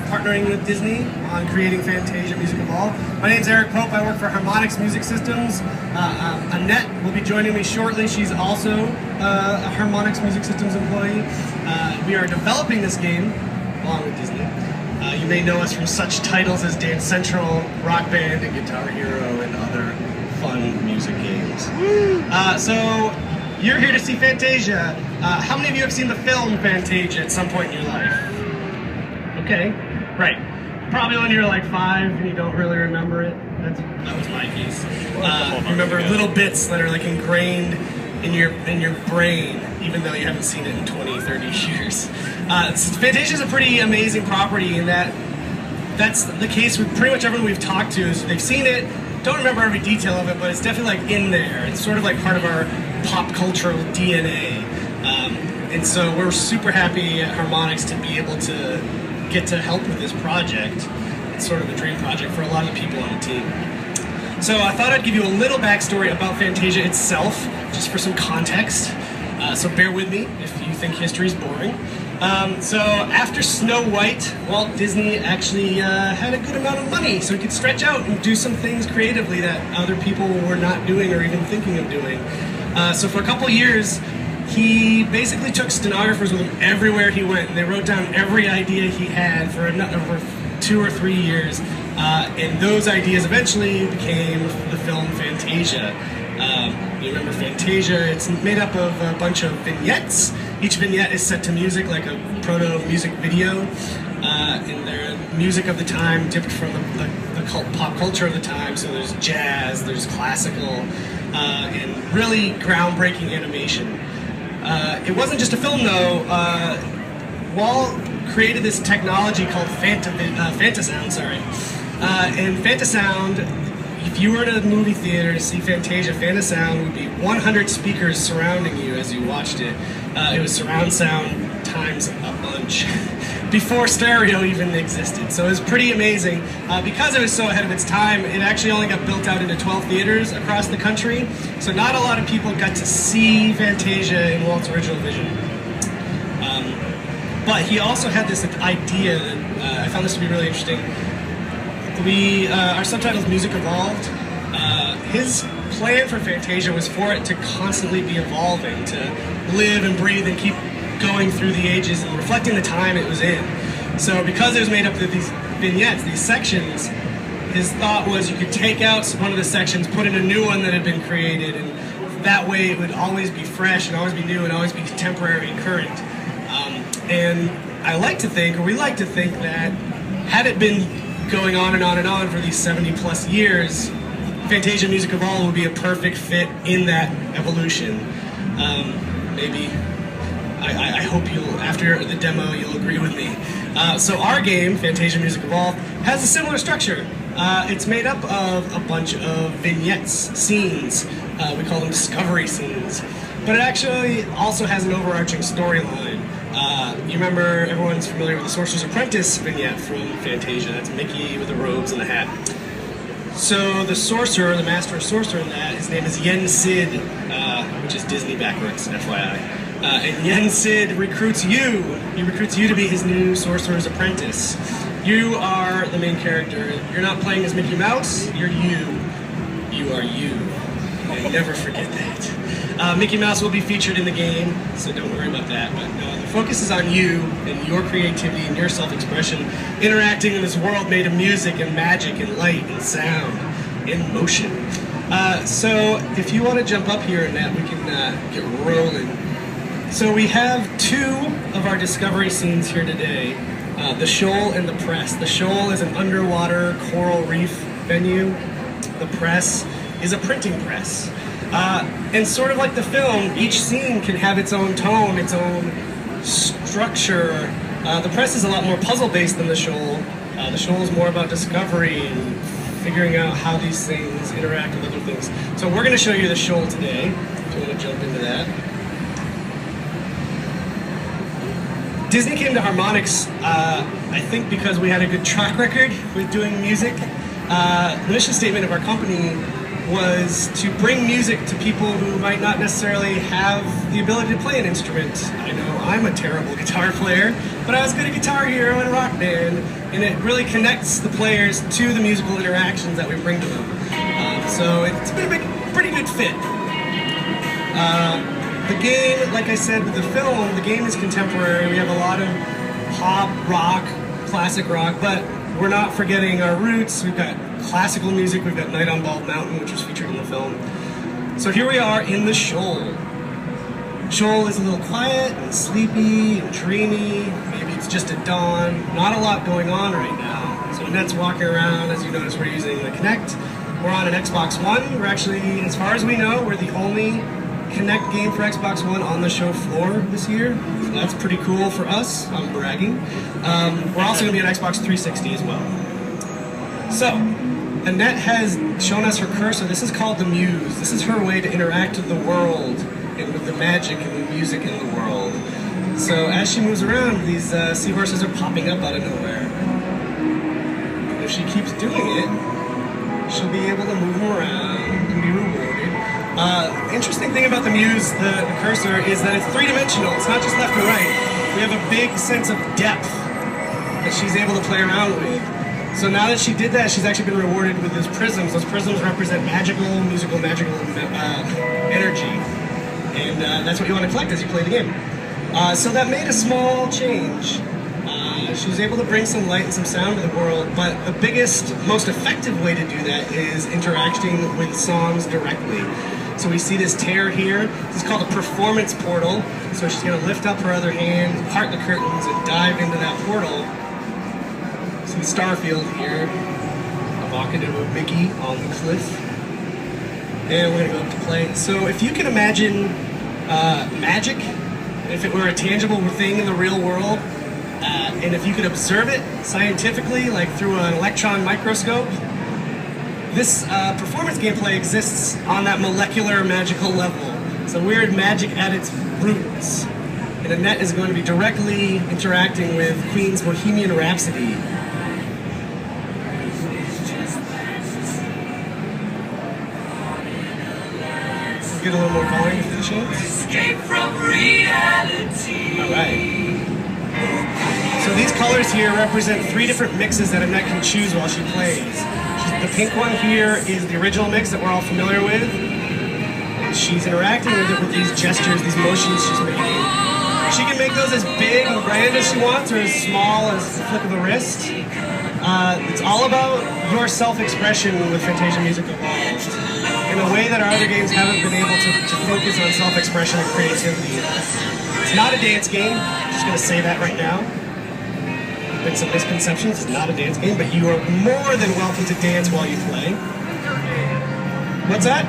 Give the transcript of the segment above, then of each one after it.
partnering with Disney on creating Fantasia Music Evolved. My name's Eric Pope. I work for Harmonix Music Systems. Annette will be joining me shortly. She's also a Harmonix Music Systems employee. We are developing this game along with Disney. You may know us from such titles as Dance Central, Rock Band, and Guitar Hero, and other fun music games. So you're here to see Fantasia. How many of you have seen the film Fantasia at some point in your life? Okay, right. Probably when you're like 5 and you don't really remember it. That was my case. You remember little bits that are like ingrained in your brain, even though you haven't seen it in 20, 30 years. Fantasia is a pretty amazing property in that that's the case with pretty much everyone we've talked to. Is they've seen it, don't remember every detail of it, but it's definitely like in there. It's sort of like part of our pop cultural DNA. And so we're super happy at Harmonix to be able to get to help with this project. It's sort of a dream project for a lot of the people on the team. So I thought I'd give you a little backstory about Fantasia itself, just for some context. So bear with me if you think history is boring. So after Snow White, Walt Disney actually had a good amount of money, so he could stretch out and do some things creatively that other people were not doing or even thinking of doing. So for a couple years, he basically took stenographers with him everywhere he went, and they wrote down every idea he had for 2 or 3 years, and those ideas eventually became the film Fantasia. You remember Fantasia, it's made up of a bunch of vignettes. Each vignette is set to music, like a proto-music video, and they're music of the time, dipped from the pop culture of the time, so there's jazz, there's classical, and really groundbreaking animation. It wasn't just a film though. Walt created this technology called Fantasound, and Fantasound, if you were in a movie theater to see Fantasia, Fantasound would be 100 speakers surrounding you as you watched it. It was surround sound times a bunch before stereo even existed. So it was pretty amazing. Because it was so ahead of its time, it actually only got built out into 12 theaters across the country. So not a lot of people got to see Fantasia in Walt's original vision. But he also had this idea that I found this to be really interesting. Our subtitle is Music Evolved. His plan for Fantasia was for it to constantly be evolving, to live and breathe and keep going through the ages and reflecting the time it was in. So because it was made up of these vignettes, these sections, his thought was you could take out one of the sections, put in a new one that had been created, and that way it would always be fresh and always be new and always be contemporary and current. And I like to think, or we like to think, that had it been going on and on and on for these 70 plus years, Fantasia Music Evolved would be a perfect fit in that evolution. Maybe, I hope you'll, after the demo, you'll agree with me. So our game, Fantasia Music Evolved, has a similar structure. It's made up of a bunch of vignettes, scenes. We call them discovery scenes. But it actually also has an overarching storyline. You remember, everyone's familiar with the Sorcerer's Apprentice vignette from Fantasia. That's Mickey with the robes and the hat. So the sorcerer, the master of sorcerer in that, his name is Yen Sid, which is Disney backwards, FYI. And Yen Sid recruits you. He recruits you to be his new Sorcerer's Apprentice. You are the main character. You're not playing as Mickey Mouse, you're you. You are you. And never forget that. Mickey Mouse will be featured in the game, so don't worry about that. But no, the focus is on you and your creativity and your self-expression, interacting in this world made of music and magic and light and sound and motion. So if you want to jump up here, Annette, we can get rolling. So we have 2 of our discovery scenes here today, the Shoal and the Press. The Shoal is an underwater coral reef venue. The Press is a printing press. And sort of like the film, each scene can have its own tone, its own structure. The Press is a lot more puzzle-based than the Shoal. The Shoal is more about discovery and figuring out how these things interact with other things. So we're going to show you the Shoal today, if you want to jump into that. Disney came to Harmonix, I think because we had a good track record with doing music. The mission statement of our company was to bring music to people who might not necessarily have the ability to play an instrument. I know I'm a terrible guitar player, but I was good at Guitar Hero and Rock Band, and it really connects the players to the musical interactions that we bring to them. So it's been a pretty good fit. The game, like I said with the film, the game is contemporary. We have a lot of pop, rock, classic rock, but we're not forgetting our roots. We've got classical music. We've got Night on Bald Mountain, which was featured in the film. So here we are in the Shoal. Shoal is a little quiet and sleepy and dreamy. Maybe it's just at dawn. Not a lot going on right now. So Annette's walking around. As you notice, we're using the Kinect. We're on an Xbox One. We're actually, as far as we know, we're the only Kinect game for Xbox One on the show floor this year. So that's pretty cool for us. I'm bragging. We're also going to be on Xbox 360 as well. So, Annette has shown us her cursor. This is called the Muse. This is her way to interact with the world and with the magic and the music in the world. So as she moves around, these seahorses are popping up out of nowhere. And if she keeps doing it, she'll be able to move them around and be rewarded. Interesting thing about the Muse, the cursor, is that it's three-dimensional. It's not just left and right. We have a big sense of depth that she's able to play around with. So now that she did that, she's actually been rewarded with those prisms. Those prisms represent magical energy. And that's what you want to collect as you play the game. So that made a small change. She was able to bring some light and some sound to the world, but the biggest, most effective way to do that is interacting with songs directly. So we see this tear here. This is called a performance portal. So she's going to lift up her other hand, part the curtains, and dive into that portal. See Starfield here, evocative of Mickey on the cliff. And we're going to go up to play. So if you can imagine magic, if it were a tangible thing in the real world, and if you could observe it scientifically, like through an electron microscope, this performance gameplay exists on that molecular magical level. It's a weird magic at its roots. And Annette is going to be directly interacting with Queen's Bohemian Rhapsody. Get a little more volume for the chance. Escape from reality. All right. So these colors here represent 3 different mixes that Annette can choose while she plays. The pink one here is the original mix that we're all familiar with. And she's interacting with it with these gestures, these motions she's making. She can make those as big and grand as she wants, or as small as the flick of a wrist. It's all about your self-expression with Fantasia Music Evolved, in a way that our other games haven't been able to focus on self-expression and creativity. It's not a dance game. I'm just going to say that right now. Been some misconceptions. It's not a dance game, but you are more than welcome to dance while you play. What's that?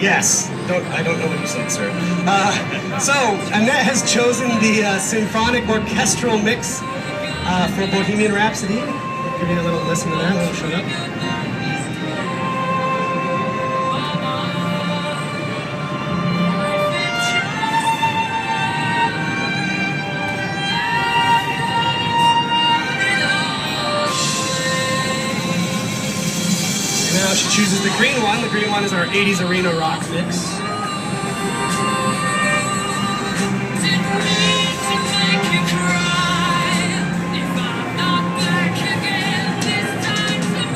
Yes. I don't know what you said, sir. So Annette has chosen the symphonic orchestral mix for Bohemian Rhapsody. I'll give you a little listen to that. I'll shut up. Now she chooses the green one. The green one is our 80s arena rock mix.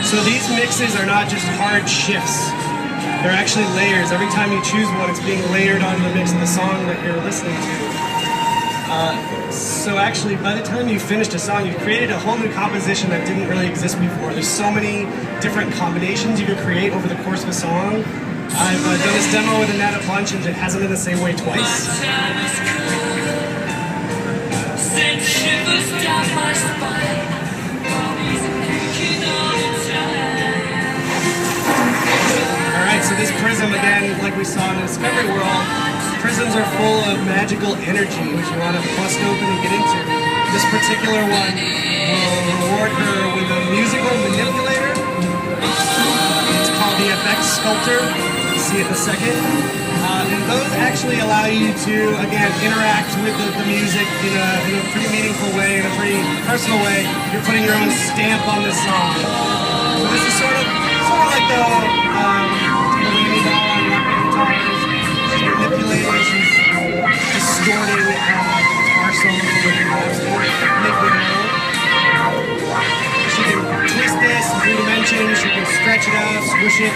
So these mixes are not just hard shifts. They're actually layers. Every time you choose one, it's being layered onto the mix of the song that you're listening to. So actually, by the time you finished a song, you've created a whole new composition that didn't really exist before. There's so many different combinations you could create over the course of a song. I've done this demo with Annette a bunch, and it hasn't been the same way twice. Alright, so this prism, again, like we saw in the Discovery World, prisms are full of magical energy, which you want to bust open and get into. This particular one will reward her with a musical manipulator. It's called the FX Sculptor. You'll see it in a second. And those actually allow you to, again, interact with the music in a pretty meaningful way, in a pretty personal way. You're putting your own stamp on this song. So this is sort of like the Lady Doll on rock guitars. She's manipulating, she's distorting guitar solos with liquid metal. it out, squish it.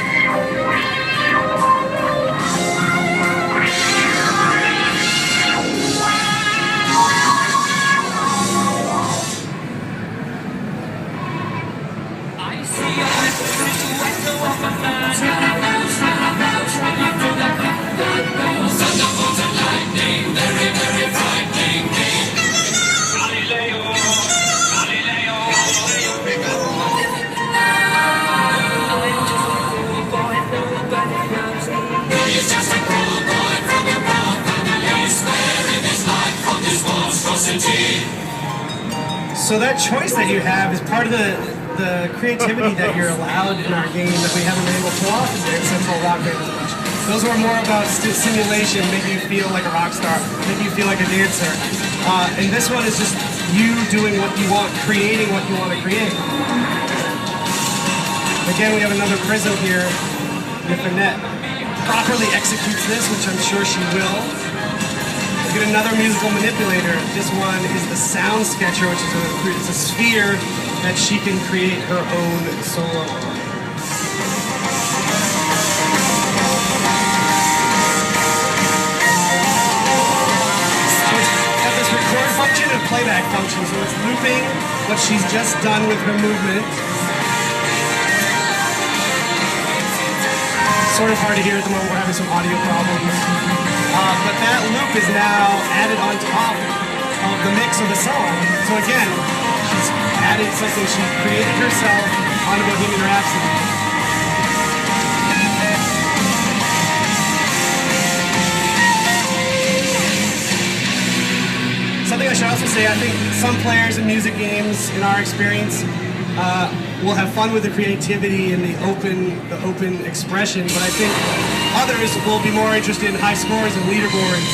So that choice that you have is part of the creativity that you're allowed in our game that we haven't been able to often do in Central Rock Band as much. Those were more about simulation, making you feel like a rock star, making you feel like a dancer. And this one is just you doing what you want, creating what you want to create. Again, we have another prism here with Annette. Properly executes this, which I'm sure she will. We get another musical manipulator. This one is the sound sketcher, which is a sphere that she can create her own solo. So we have this record function and playback function. So it's looping what she's just done with her movement. Sort of hard to hear at the moment, we're having some audio problems. But that loop is now added on top of the mix of the song. So again, she's added something she created herself onto Bohemian Rhapsody. Something I should also say, I think some players in music games, in our experience, will have fun with the creativity and the open expression, but I think others will be more interested in high scores and leaderboards.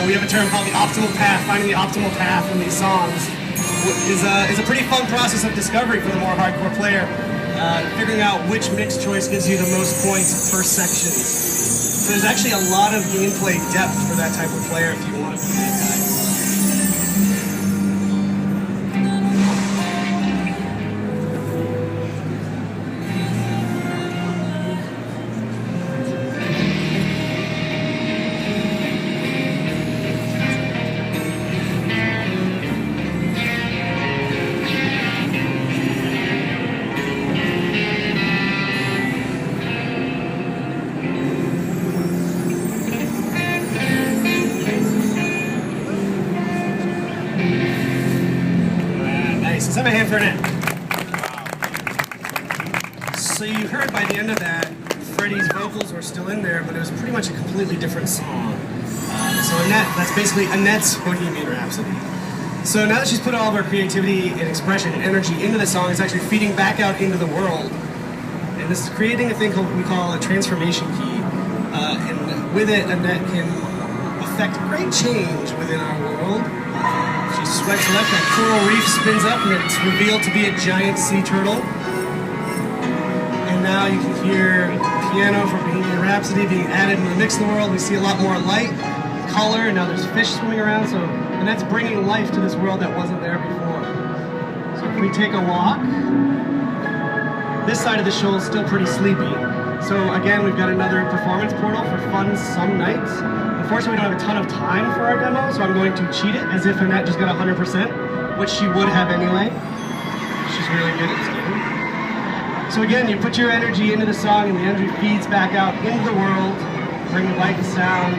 We have a term called the optimal path. Finding the optimal path in these songs is a pretty fun process of discovery for the more hardcore player, figuring out which mix choice gives you the most points per section. So there's actually a lot of gameplay depth for that type of player if you want to be that guy. Let's have a hand for Annette. So you heard by the end of that, Freddie's vocals were still in there, but it was pretty much a completely different song. So Annette, that's basically Annette's Bohemian Rhapsody. So now that she's put all of her creativity and expression and energy into the song, it's actually feeding back out into the world. And this is creating a thing we call a transformation key. And with it, Annette can affect great change within our world. She swipes left, that coral reef spins up, and it's revealed to be a giant sea turtle. And now you can hear piano from Bohemian Rhapsody being added in the mix of the world. We see a lot more light, color, and now there's fish swimming around, and that's bringing life to this world that wasn't there before. So if we take a walk, this side of the show is still pretty sleepy. So again, we've got another performance portal for fun some nights. Unfortunately, we don't have a ton of time for our demo, so I'm going to cheat it as if Annette just got 100%, which she would have anyway. She's really good at this game. So again, you put your energy into the song, and the energy feeds back out into the world, bringing light and sound.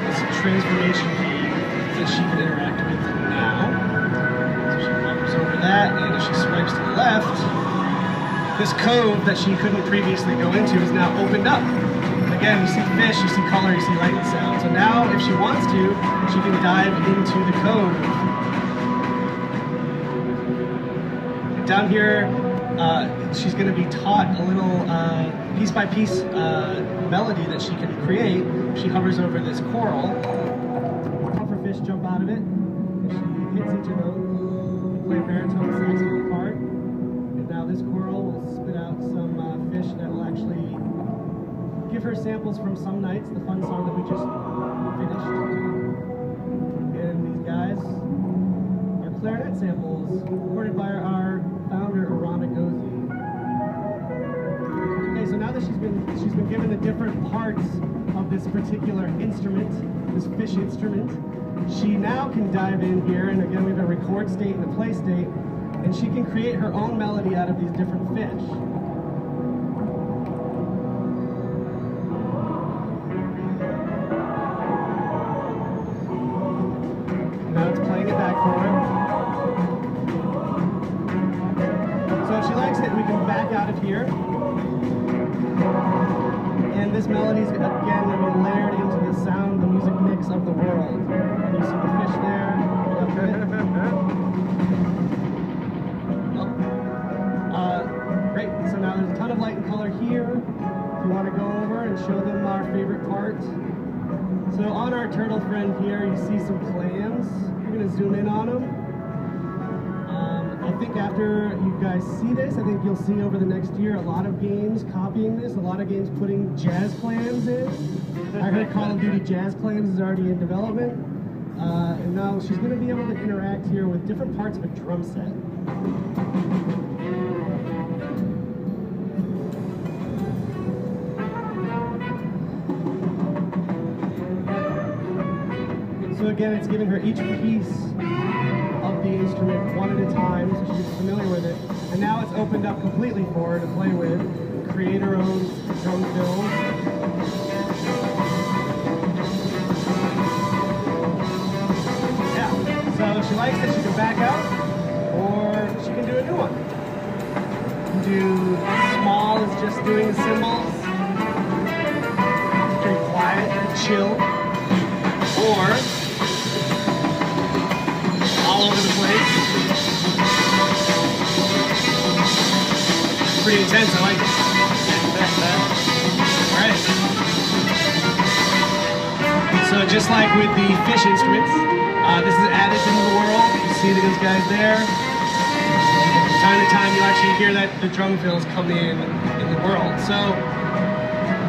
It's a transformation key that she can interact with now. So she hovers over that, and if she swipes to the left, this cove that she couldn't previously go into is now opened up. Again, you see fish, you see color, you see light and sound. So now, if she wants to, she can dive into the cove. Down here, she's going to be taught a little piece-by-piece melody that she can create. She hovers over this coral. Pufferfish jump out of it. If she hits each of those, play a baritone saxophone part. And now this coral will spit out some fish that will actually give her samples from Some Nights, the fun song that we just finished. And these guys are clarinet samples recorded by our founder, Arana Gozi. given the different parts of this particular instrument, this fish instrument, she now can dive in here, and again we have a record state and a play state, and she can create her own melody out of these different fish. Now it's playing it back for her. So if she likes it, we can back out of here. And this melody is, again, layered into the sound, the music mix of the world. And you see the fish there. Great. So now there's a ton of light and color here. If you want to go over and show them our favorite part. So on our turtle friend here, you see some clams. We're going to zoom in on them. I think after you guys see this, I think you'll see over the next year a lot of games copying this, a lot of games putting jazz clams in. I heard Call of Duty Jazz Clams is already in development. And now she's going to be able to interact here with different parts of a drum set. So again, it's giving her each piece of the instrument one at a time, so she gets familiar with it. And now it's opened up completely for her to play with, create her own drum fills. Yeah, so if she likes it, she can back out, or she can do a new one. You can do small is just doing the cymbals, pretty quiet and chill, or all over the place. Pretty intense, I like it. Alright. So just like with the fish instruments, this is added into the world. You see those guys there. From time to time you actually hear that the drum fills come in the world. So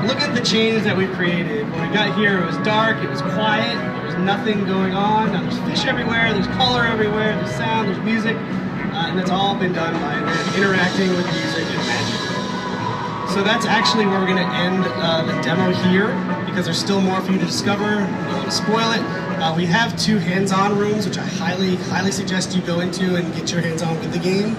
look at the changes that we've created. When we got here, it was dark, it was quiet, there was nothing going on. Now there's fish everywhere, there's color everywhere, there's sound, there's music, and it's all been done by interacting with music and magic. So that's actually where we're going to end the demo here, because there's still more for you to discover. I don't want to spoil it. We have 2 hands-on rooms, which I highly suggest you go into and get your hands on with the game.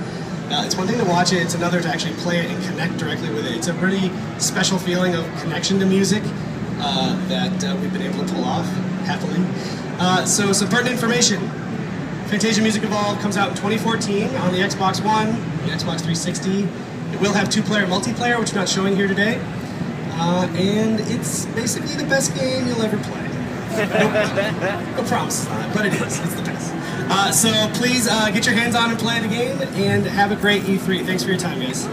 It's one thing to watch it, it's another to actually play it and connect directly with it. It's a really special feeling of connection to music that we've been able to pull off, happily. So some pertinent information. Fantasia Music Evolved comes out in 2014 on the Xbox One, the Xbox 360. It will have 2-player multiplayer, which we're not showing here today. And it's basically the best game you'll ever play. No promises on it, but it is. It's the best. So please get your hands on and play the game, and have a great E3. Thanks for your time, guys.